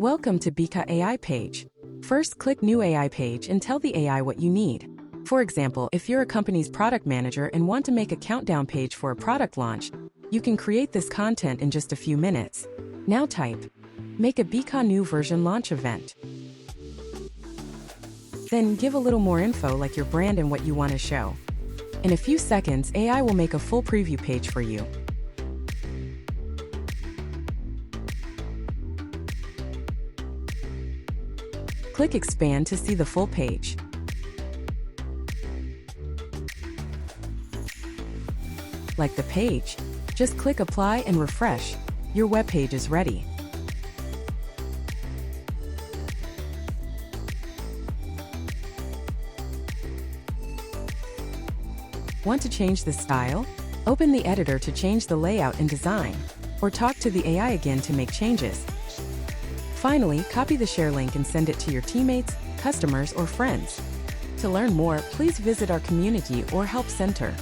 Welcome to Bika.ai Page. First, click New AI Page and tell the AI what you need. For example, if you're a company's product manager and want to make a countdown page for a product launch, you can create this content in just a few minutes. Now type, make a Bika new version launch event. Then give a little more info like your brand and what you want to show. In a few seconds, AI will make a full preview page for you. Click Expand to see the full page. Like the page, just click Apply and refresh. Your web page is ready. Want to change the style? Open the editor to change the layout and design, or talk to the AI again to make changes. Finally, copy the share link and send it to your teammates, customers, or friends. To learn more, please visit our community or help center.